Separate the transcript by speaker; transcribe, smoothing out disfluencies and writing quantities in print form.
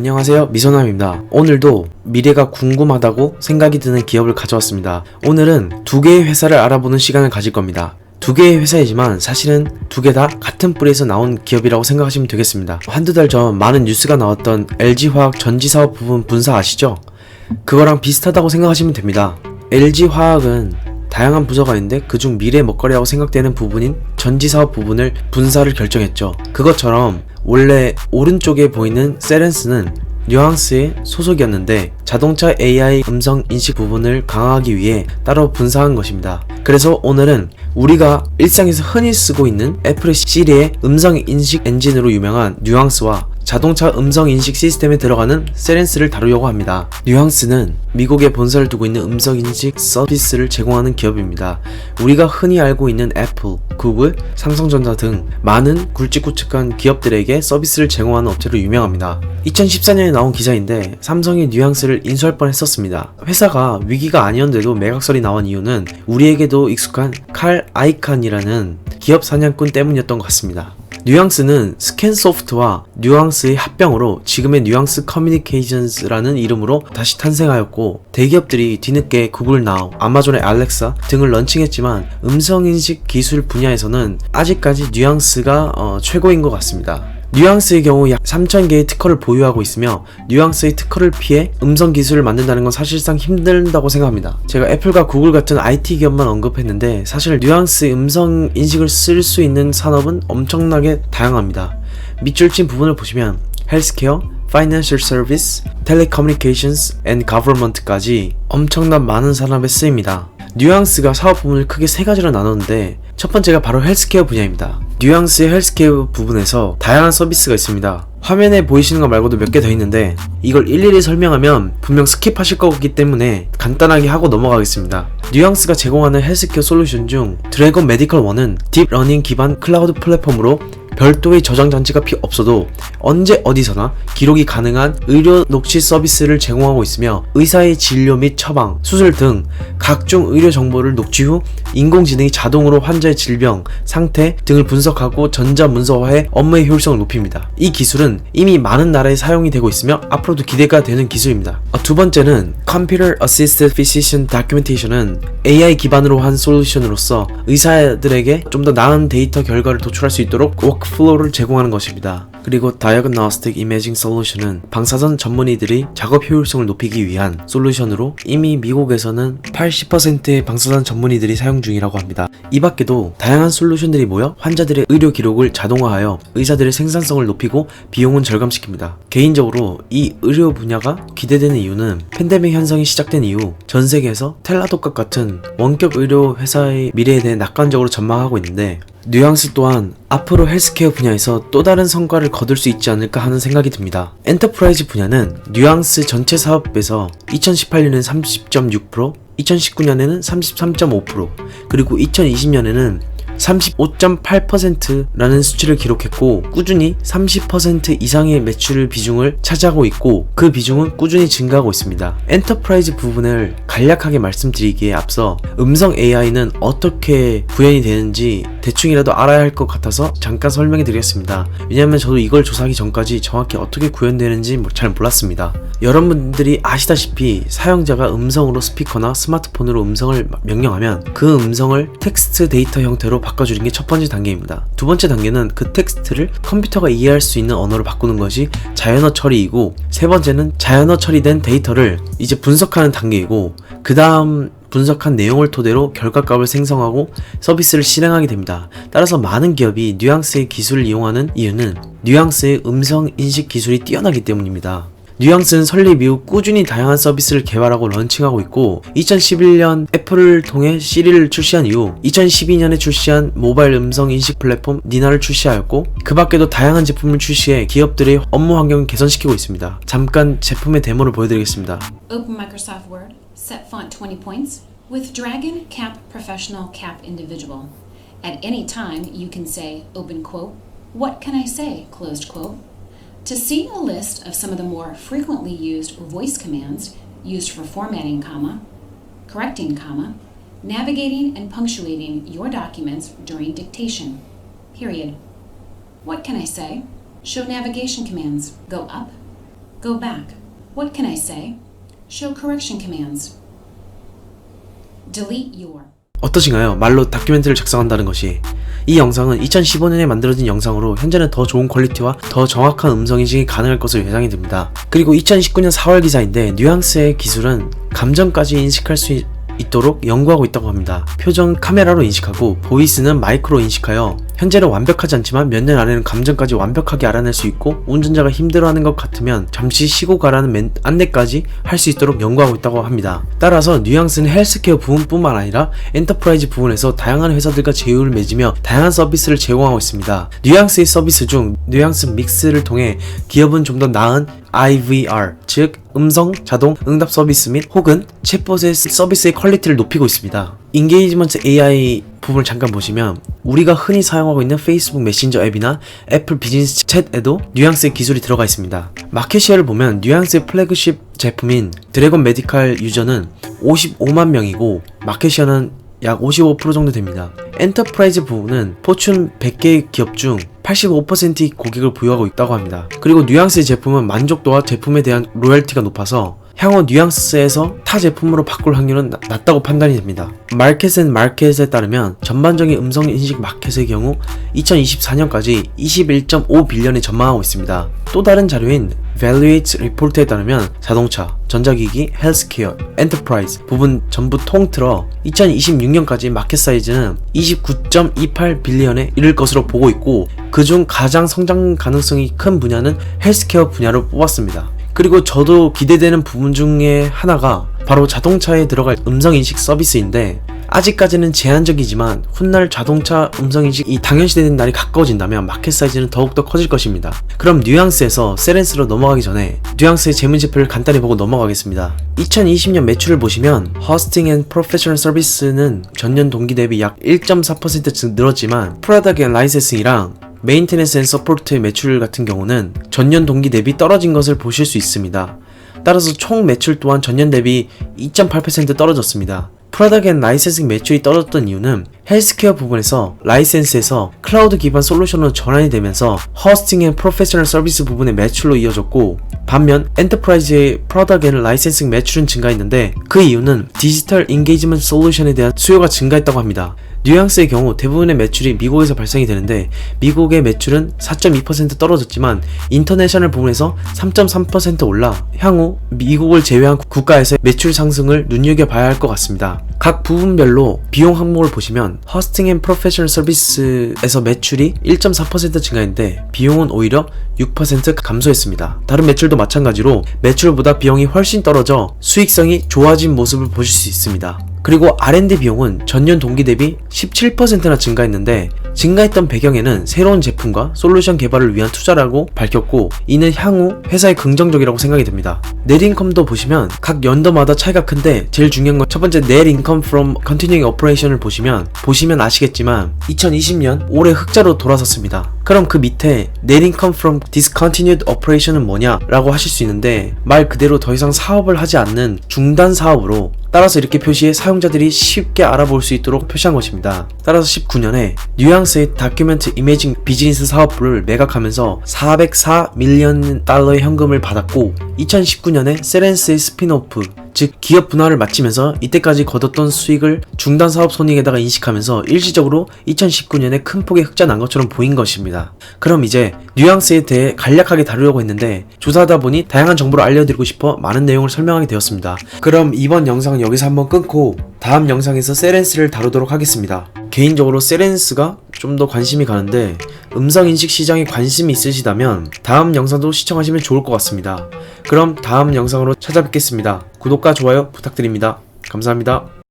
Speaker 1: 안녕하세요, 미소남입니다. 오늘도 미래가 궁금하다고 생각이 드는 기업을 가져왔습니다. 오늘은 두 개의 회사를 알아보는 시간을 가질 겁니다. 두 개의 회사이지만 사실은 두 개 다 같은 뿌리에서 나온 기업이라고 생각하시면 되겠습니다. 한두 달 전 많은 뉴스가 나왔던 LG화학 전지사업 부분 분사 아시죠? 그거랑 비슷하다고 생각하시면 됩니다. LG화학은 다양한 부서가 있는데 그중 미래 먹거리라고 생각되는 부분인 전지사업 부분을 분사를 결정했죠. 그것처럼 원래 오른쪽에 보이는 세렌스는 뉘앙스의 소속이었는데 자동차 AI 음성 인식 부분을 강화하기 위해 따로 분사한 것입니다. 그래서 오늘은 우리가 일상에서 흔히 쓰고 있는 애플의 시리의 음성 인식 엔진으로 유명한 뉘앙스와 자동차 음성 인식 시스템에 들어가는 세렌스를 다루려고 합니다. 뉘앙스는 미국에 본사를 두고 있는 음성 인식 서비스를 제공하는 기업입니다. 우리가 흔히 알고 있는 애플, 구글, 삼성전자 등 많은 굵직굵직한 기업들에게 서비스를 제공하는 업체로 유명합니다. 2014년에 나온 기사인데 삼성이 뉘앙스를 인수할 뻔했었습니다. 회사가 위기가 아니었는데도 매각설이 나온 이유는 우리에게도 익숙한 칼 아이칸이라는 기업 사냥꾼 때문이었던 것 같습니다. 뉘앙스는 스캔소프트와 뉘앙스의 합병으로 지금의 뉘앙스 커뮤니케이션스라는 이름으로 다시 탄생하였고, 대기업들이 뒤늦게 구글 나우, 아마존의 알렉사 등을 런칭했지만 음성인식 기술 분야에서는 아직까지 뉘앙스가 최고인 것 같습니다. 뉘앙스의 경우 약 3000개의 특허를 보유하고 있으며 뉘앙스의 특허를 피해 음성 기술을 만든다는 건 사실상 힘들다고 생각합니다. 제가 애플과 구글 같은 IT 기업만 언급했는데 사실 뉘앙스의 음성 인식을 쓸 수 있는 산업은 엄청나게 다양합니다. 밑줄 친 부분을 보시면 헬스케어, 파이낸셜 서비스, 텔레커뮤니케이션스 앤 가버먼트까지 엄청난 많은 산업에 쓰입니다. 뉘앙스가 사업 부분을 크게 세 가지로 나눴는데 첫 번째가 바로 헬스케어 분야입니다. 뉘앙스의 헬스케어 부분에서 다양한 서비스가 있습니다. 화면에 보이시는 것 말고도 몇 개 더 있는데 이걸 일일이 설명하면 분명 스킵하실 거기 때문에 간단하게 하고 넘어가겠습니다. 뉘앙스가 제공하는 헬스케어 솔루션 중 드래곤 메디컬 1은 딥러닝 기반 클라우드 플랫폼으로 별도의 저장 장치가 필요 없어도 언제 어디서나 기록이 가능한 의료 녹취 서비스를 제공하고 있으며 의사의 진료 및 처방, 수술 등 각종 의료 정보를 녹취 후 인공지능이 자동으로 환자의 질병, 상태 등을 분석하고 전자문서화해 업무의 효율성을 높입니다. 이 기술은 이미 많은 나라에 사용이 되고 있으며 앞으로도 기대가 되는 기술입니다. 두 번째는 Computer Assisted Physician Documentation은 AI 기반으로 한 솔루션으로서 의사들에게 좀 더 나은 데이터 결과를 도출할 수 있도록 워크플로우를 제공하는 것입니다. 그리고 Diagnostic Imaging Solution은 방사선 전문의들이 작업 효율성을 높이기 위한 솔루션으로 이미 미국에서는 80%의 방사선 전문의들이 사용 중이라고 합니다. 이 밖에도 다양한 솔루션들이 모여 환자들의 의료 기록을 자동화하여 의사들의 생산성을 높이고 비용은 절감시킵니다. 개인적으로 이 의료 분야가 기대되는 이유는 팬데믹 현상이 시작된 이후 전 세계에서 텔라독과 같은 원격 의료 회사의 미래에 대해 낙관적으로 전망하고 있는데 뉘앙스 또한 앞으로 헬스케어 분야에서 또 다른 성과를 거둘 수 있지 않을까 하는 생각이 듭니다. 엔터프라이즈 분야는 뉘앙스 전체 사업에서 2018년에는 30.6%, 2019년에는 33.5%, 그리고 2020년에는 35.8%라는 수치를 기록했고 꾸준히 30% 이상의 매출 비중을 차지하고 있고 그 비중은 꾸준히 증가하고 있습니다. 엔터프라이즈 부분을 간략하게 말씀드리기에 앞서 음성 AI는 어떻게 구현이 되는지 대충이라도 알아야 할 것 같아서 잠깐 설명해 드리겠습니다. 왜냐면 저도 이걸 조사하기 전까지 정확히 어떻게 구현되는지 잘 몰랐습니다. 여러분들이 아시다시피 사용자가 음성으로 스피커나 스마트폰으로 음성을 명령하면 그 음성을 텍스트 데이터 형태로 바꿔주는 게 첫 번째 단계입니다. 두 번째 단계는 그 텍스트를 컴퓨터가 이해할 수 있는 언어로 바꾸는 것이 자연어 처리이고, 세 번째는 자연어 처리된 데이터를 이제 분석하는 단계이고, 그 다음 분석한 내용을 토대로 결과값을 생성하고 서비스를 실행하게 됩니다. 따라서 많은 기업이 뉘앙스의 기술을 이용하는 이유는 뉘앙스의 음성 인식 기술이 뛰어나기 때문입니다. 뉘앙스는 설립 이후 꾸준히 다양한 서비스를 개발하고 런칭하고 있고 2011년 애플을 통해 시리를 출시한 이후 2012년에 출시한 모바일 음성 인식 플랫폼 니나를 출시하였고 그 밖에도 다양한 제품을 출시해 기업들의 업무 환경을 개선시키고 있습니다. 잠깐 제품의 데모를 보여드리겠습니다.
Speaker 2: Open Microsoft Word, set font 20 points, with Dragon Cap Professional Cap Individual. At any time you can say, open quote, what can I say, closed quote. To see a list of some of the more frequently used voice commands used for formatting, comma, correcting, comma, navigating and punctuating your documents during dictation, period. What can I say? Show navigation commands. Go up, Go back. What can I say? Show correction commands. Delete your.
Speaker 1: 어떠신가요? 말로 다큐멘터리를 작성한다는 것이. 이 영상은 2015년에 만들어진 영상으로 현재는 더 좋은 퀄리티와 더 정확한 음성인식이 가능할 것으로 예상이 됩니다. 그리고 2019년 4월 기사인데 뉘앙스의 기술은 감정까지 인식할 수 있도록 연구하고 있다고 합니다. 표정 카메라로 인식하고 보이스는 마이크로 인식하여 현재는 완벽하지 않지만 몇 년 안에는 감정까지 완벽하게 알아낼 수 있고 운전자가 힘들어하는 것 같으면 잠시 쉬고 가라는 안내까지 할 수 있도록 연구하고 있다고 합니다. 따라서 뉘앙스는 헬스케어 부분뿐만 아니라 엔터프라이즈 부분에서 다양한 회사들과 제휴를 맺으며 다양한 서비스를 제공하고 있습니다. 뉘앙스의 서비스 중 뉘앙스 믹스를 통해 기업은 좀 더 나은 IVR, 즉 음성 자동 응답 서비스 및 혹은 챗봇의 서비스의 퀄리티를 높이고 있습니다. 인게이지먼트 AI 부분을 잠깐 보시면 우리가 흔히 사용하고 있는 페이스북 메신저 앱이나 애플 비즈니스 챗에도 뉘앙스의 기술이 들어가 있습니다. 마켓 시어를 보면 뉘앙스의 플래그십 제품인 드래곤 메디칼 유저는 55만 명이고 마켓 시어는 약 55% 정도 됩니다. 엔터프라이즈 부분은 포춘 100개 기업 중 85%의 고객을 보유하고 있다고 합니다. 그리고 뉘앙스의 제품은 만족도와 제품에 대한 로열티가 높아서 향후 뉘앙스에서 타 제품으로 바꿀 확률은 낮다고 판단이 됩니다. 마켓에 따르면 전반적인 음성 인식 마켓의 경우 2024년까지 21.5 빌리언을 전망하고 있습니다. 또 다른 자료인 Valuate 리포트에 따르면 자동차, 전자기기, 헬스케어, 엔터프라이즈 부분 전부 통틀어 2026년까지 마켓 사이즈는 29.28 빌리언에 이를 것으로 보고 있고 그중 가장 성장 가능성이 큰 분야는 헬스케어 분야로 뽑았습니다. 그리고 저도 기대되는 부분 중에 하나가 바로 자동차에 들어갈 음성인식 서비스인데 아직까지는 제한적이지만 훗날 자동차 음성인식이 당연시되는 날이 가까워진다면 마켓 사이즈는 더욱더 커질 것입니다. 그럼 뉘앙스에서 세렌스로 넘어가기 전에 뉘앙스의 재무제표를 간단히 보고 넘어가겠습니다. 2020년 매출을 보시면 호스팅 앤 프로페셔널 서비스는 전년 동기 대비 약 1.4% 늘었지만 프로덕트 앤 라이센싱이랑 메인테넌스 앤 서포트의 매출 같은 경우는 전년 동기 대비 떨어진 것을 보실 수 있습니다. 따라서 총 매출 또한 전년 대비 2.8% 떨어졌습니다. 프로덕트 앤 라이센싱 매출이 떨어졌던 이유는 헬스케어 부분에서 라이센스에서 클라우드 기반 솔루션으로 전환이 되면서 호스팅 앤 프로페셔널 서비스 부분의 매출로 이어졌고 반면 엔터프라이즈의 프로덕트 앤 라이센싱 매출은 증가했는데 그 이유는 디지털 인게이지먼트 솔루션에 대한 수요가 증가했다고 합니다. 뉘앙스의 경우 대부분의 매출이 미국에서 발생이 되는데 미국의 매출은 4.2% 떨어졌지만 인터내셔널 부분에서 3.3% 올라 향후 미국을 제외한 국가에서의 매출 상승을 눈여겨봐야 할 것 같습니다. 각 부분별로 비용 항목을 보시면 호스팅 앤 프로페셔널 서비스에서 매출이 1.4% 증가했는데 비용은 오히려 6% 감소했습니다. 다른 매출도 마찬가지로 매출보다 비용이 훨씬 떨어져 수익성이 좋아진 모습을 보실 수 있습니다. 그리고 R&D 비용은 전년 동기 대비 17%나 증가했는데 증가했던 배경에는 새로운 제품과 솔루션 개발을 위한 투자라고 밝혔고 이는 향후 회사에 긍정적이라고 생각이 됩니다. 넷인컴도 보시면 각 연도마다 차이가 큰데 제일 중요한 건 첫 번째 Net Income from Continuing Operation을 보시면 아시겠지만 2020년 올해 흑자로 돌아섰습니다. 그럼 그 밑에 Net Income from Discontinued Operation은 뭐냐 라고 하실 수 있는데 말 그대로 더 이상 사업을 하지 않는 중단 사업으로 따라서 이렇게 표시해 사용자들이 쉽게 알아볼 수 있도록 표시한 것입니다. 따라서 19년에 뉘앙스의 다큐멘트 이미징 비즈니스 사업부를 매각하면서 404 밀리언 달러의 현금을 받았고 2019년에 세렌스의 스핀오프 즉 기업 분할을 마치면서 이때까지 거뒀던 수익을 중단 사업 손익에다가 인식하면서 일시적으로 2019년에 큰 폭의 흑자 난 것처럼 보인 것입니다. 그럼 이제 뉘앙스에 대해 간략하게 다루려고 했는데 조사하다 보니 다양한 정보를 알려드리고 싶어 많은 내용을 설명하게 되었습니다. 그럼 이번 영상은 여기서 한번 끊고 다음 영상에서 세렌스를 다루도록 하겠습니다. 개인적으로 세렌스가 좀 더 관심이 가는데 음성인식 시장에 관심이 있으시다면 다음 영상도 시청하시면 좋을 것 같습니다. 그럼 다음 영상으로 찾아뵙겠습니다. 구독과 좋아요 부탁드립니다. 감사합니다.